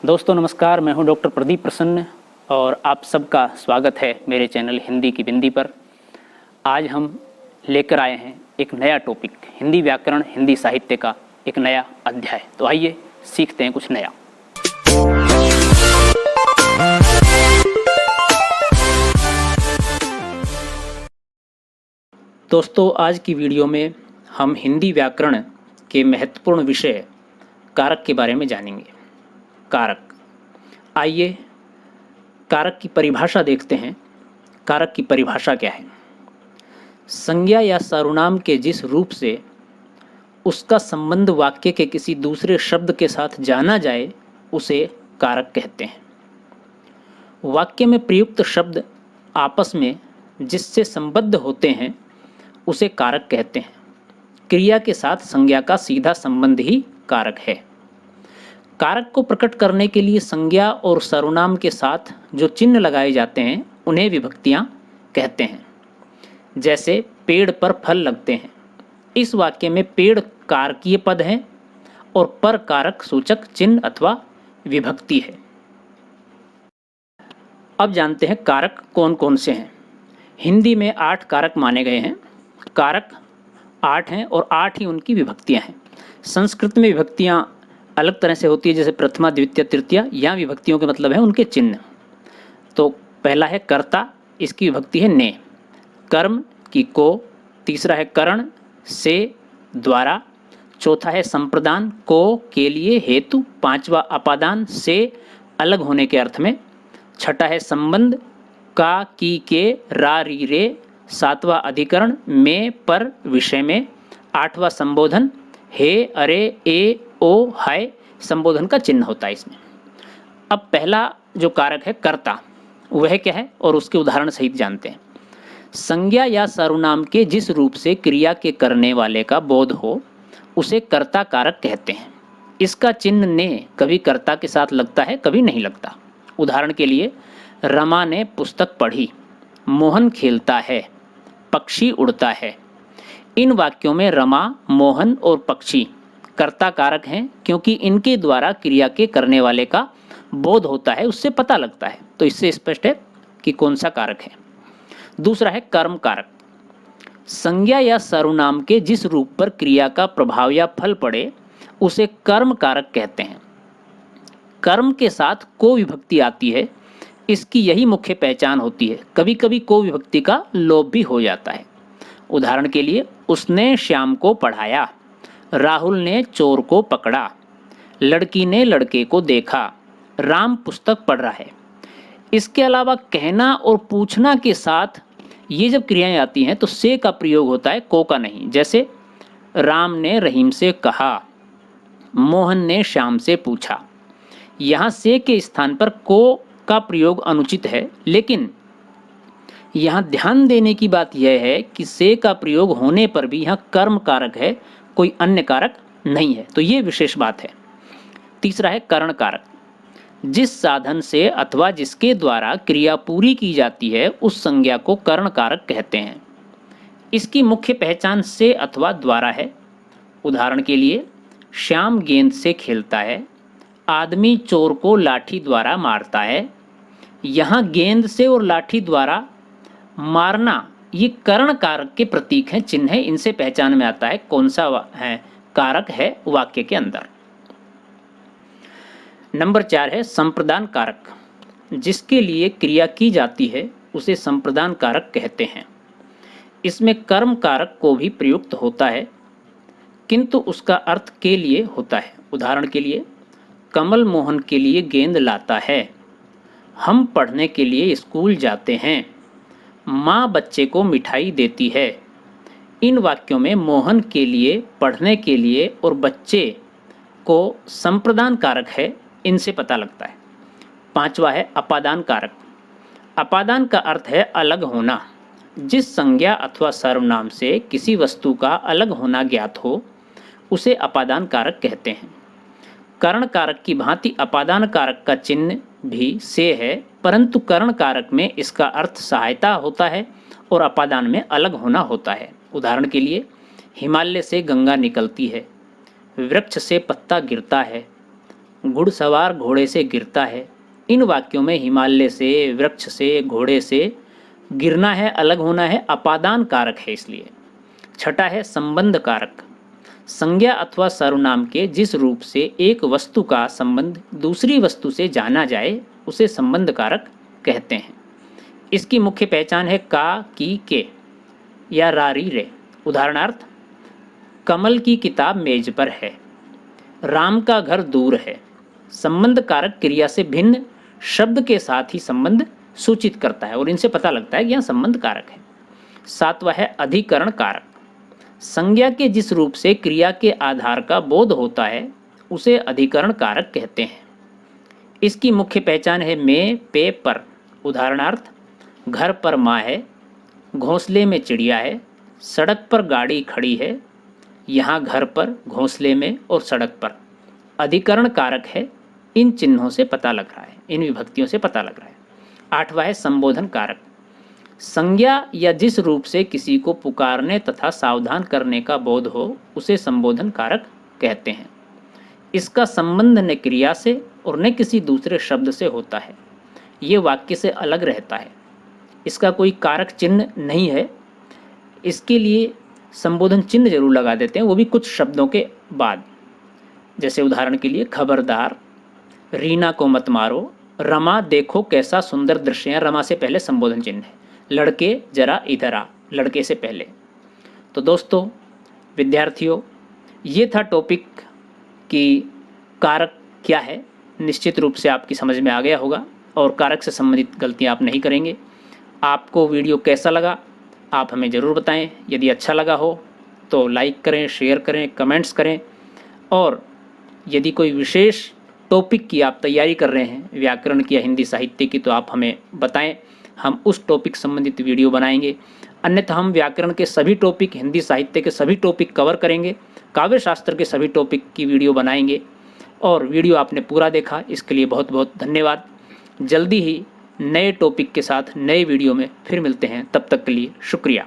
दोस्तों नमस्कार, मैं हूं डॉक्टर प्रदीप प्रसन्न और आप सबका स्वागत है मेरे चैनल हिंदी की बिंदी पर। आज हम लेकर आए हैं एक नया टॉपिक, हिंदी व्याकरण, हिंदी साहित्य का एक नया अध्याय। तो आइए सीखते हैं कुछ नया। दोस्तों आज की वीडियो में हम हिंदी व्याकरण के महत्वपूर्ण विषय कारक के बारे में जानेंगे। कारक, आइए कारक की परिभाषा देखते हैं। कारक की परिभाषा क्या है? संज्ञा या सर्वनाम के जिस रूप से उसका संबंध वाक्य के किसी दूसरे शब्द के साथ जाना जाए उसे कारक कहते हैं। वाक्य में प्रयुक्त शब्द आपस में जिससे संबद्ध होते हैं उसे कारक कहते हैं। क्रिया के साथ संज्ञा का सीधा संबंध ही कारक है। कारक को प्रकट करने के लिए संज्ञा और सर्वनाम के साथ जो चिन्ह लगाए जाते हैं उन्हें विभक्तियां कहते हैं। जैसे पेड़ पर फल लगते हैं, इस वाक्य में पेड़ कारकीय पद है और पर कारक सूचक चिन्ह अथवा विभक्ति है। अब जानते हैं कारक कौन कौन से हैं। हिंदी में 8 कारक माने गए हैं। कारक 8 हैं और 8 ही उनकी विभक्तियां हैं। संस्कृत में विभक्तियां अलग तरह से होती है, जैसे प्रथमा, द्वितीय, तृतीया। यहाँ विभक्तियों के मतलब है उनके चिन्ह। तो पहला है कर्ता, इसकी विभक्ति है ने। कर्म की को। तीसरा है करण, से, द्वारा। चौथा है संप्रदान, को, के लिए, हेतु। पांचवा अपादान, से, अलग होने के अर्थ में। छठा है संबंध, का, की, के, रा, री, रे। सातवां अधिकरण, में, पर, विषय में। आठवां संबोधन, हे, अरे, ए, ओ, हाय, संबोधन का चिन्ह होता है इसमें। अब पहला जो कारक है कर्ता, वह क्या है और उसके उदाहरण सहित जानते हैं। संज्ञा या सर्वनाम के जिस रूप से क्रिया के करने वाले का बोध हो उसे कर्ता कारक कहते हैं। इसका चिन्ह ने कभी कर्ता के साथ लगता है, कभी नहीं लगता। उदाहरण के लिए, रमा ने पुस्तक पढ़ी, मोहन खेलता है, पक्षी उड़ता है। इन वाक्यों में रमा, मोहन और पक्षी कर्ता कारक हैं, क्योंकि इनके द्वारा क्रिया के करने वाले का बोध होता है, उससे पता लगता है। तो इससे स्पष्ट है कि कौन सा कारक है। दूसरा है कर्म कारक। संज्ञा या सर्वनाम के जिस रूप पर क्रिया का प्रभाव या फल पड़े उसे कर्म कारक कहते हैं। कर्म के साथ को विभक्ति आती है, इसकी यही मुख्य पहचान होती है। कभी कभी को विभक्ति का लोप भी हो जाता है। उदाहरण के लिए, उसने श्याम को पढ़ाया, राहुल ने चोर को पकड़ा, लड़की ने लड़के को देखा, राम पुस्तक पढ़ रहा है। इसके अलावा कहना और पूछना के साथ ये जब क्रियाएं आती हैं तो से का प्रयोग होता है, को का नहीं। जैसे राम ने रहीम से कहा, मोहन ने श्याम से पूछा। यहाँ से के स्थान पर को का प्रयोग अनुचित है, लेकिन यहाँ ध्यान देने की बात यह है कि से का प्रयोग होने पर भी यहाँ कर्म कारक है, कोई अन्य कारक नहीं है। तो ये विशेष बात है। तीसरा है करण कारक। जिस साधन से अथवा जिसके द्वारा क्रिया पूरी की जाती है उस संज्ञा को करण कारक कहते हैं। इसकी मुख्य पहचान से अथवा द्वारा है। उदाहरण के लिए, श्याम गेंद से खेलता है, आदमी चोर को लाठी द्वारा मारता है। यहाँ गेंद से और लाठी द्वारा मारना ये करण कारक के प्रतीक हैं, चिन्ह है। इनसे पहचान में आता है कौन सा है कारक है वाक्य के अंदर। नंबर 4 है संप्रदान कारक। जिसके लिए क्रिया की जाती है उसे संप्रदान कारक कहते हैं। इसमें कर्म कारक को भी प्रयुक्त होता है, किंतु उसका अर्थ के लिए होता है। उदाहरण के लिए, कमल मोहन के लिए गेंद लाता है, हम पढ़ने के लिए स्कूल जाते हैं, माँ बच्चे को मिठाई देती है। इन वाक्यों में मोहन के लिए, पढ़ने के लिए और बच्चे को संप्रदान कारक है, इनसे पता लगता है। पांचवा है अपादान कारक। अपादान का अर्थ है अलग होना। जिस संज्ञा अथवा सर्वनाम से किसी वस्तु का अलग होना ज्ञात हो उसे अपादान कारक कहते हैं। करण कारक की भांति अपादान कारक का चिन्ह भी से है, परंतु करण कारक में इसका अर्थ सहायता होता है और अपादान में अलग होना होता है। उदाहरण के लिए, हिमालय से गंगा निकलती है, वृक्ष से पत्ता गिरता है, घुड़सवार घोड़े से गिरता है। इन वाक्यों में हिमालय से, वृक्ष से, घोड़े से गिरना है, अलग होना है, अपादान कारक है इसलिए। छठा है संबंध कारक। संज्ञा अथवा सर्वनाम के जिस रूप से एक वस्तु का संबंध दूसरी वस्तु से जाना जाए उसे संबंध कारक कहते हैं। इसकी मुख्य पहचान है का, की, के या रा, री, रे। उदाहरणार्थ, कमल की किताब मेज पर है, राम का घर दूर है। संबंध कारक क्रिया से भिन्न शब्द के साथ ही संबंध सूचित करता है और इनसे पता लगता है कि यहाँ संबंध कारक है। सातवां है अधिकरण कारक। संज्ञा के जिस रूप से क्रिया के आधार का बोध होता है उसे अधिकरण कारक कहते हैं। इसकी मुख्य पहचान है में, पे, पर। उदाहरणार्थ, घर पर माँ है, घोंसले में चिड़िया है, सड़क पर गाड़ी खड़ी है। यहाँ घर पर, घोंसले में और सड़क पर अधिकरण कारक है। इन चिन्हों से पता लग रहा है, इन विभक्तियों से पता लग रहा है। आठवां है संबोधन कारक। संज्ञा या जिस रूप से किसी को पुकारने तथा सावधान करने का बोध हो उसे संबोधन कारक कहते हैं। इसका संबंध न क्रिया से और न किसी दूसरे शब्द से होता है। ये वाक्य से अलग रहता है। इसका कोई कारक चिन्ह नहीं है। इसके लिए संबोधन चिन्ह जरूर लगा देते हैं, वो भी कुछ शब्दों के बाद। जैसे उदाहरण के लिए खबरदार, रीना को मत मारो, रमा देखो कैसा सुंदर दृश्य है। रमा से पहले संबोधन चिन्ह है। लड़के जरा इधर आ, लड़के से पहले। तो दोस्तों, विद्यार्थियों, ये था टॉपिक कि कारक क्या है। निश्चित रूप से आपकी समझ में आ गया होगा और कारक से संबंधित गलतियां आप नहीं करेंगे। आपको वीडियो कैसा लगा आप हमें ज़रूर बताएं। यदि अच्छा लगा हो तो लाइक करें, शेयर करें, कमेंट्स करें। और यदि कोई विशेष टॉपिक की आप तैयारी कर रहे हैं, व्याकरण की या हिंदी साहित्य की, तो आप हमें बताएं, हम उस टॉपिक संबंधित वीडियो बनाएंगे। अन्यथा हम व्याकरण के सभी टॉपिक, हिंदी साहित्य के सभी टॉपिक कवर करेंगे, काव्य शास्त्र के सभी टॉपिक की वीडियो बनाएंगे। और वीडियो आपने पूरा देखा इसके लिए बहुत बहुत धन्यवाद। जल्दी ही नए टॉपिक के साथ नए वीडियो में फिर मिलते हैं, तब तक के लिए शुक्रिया।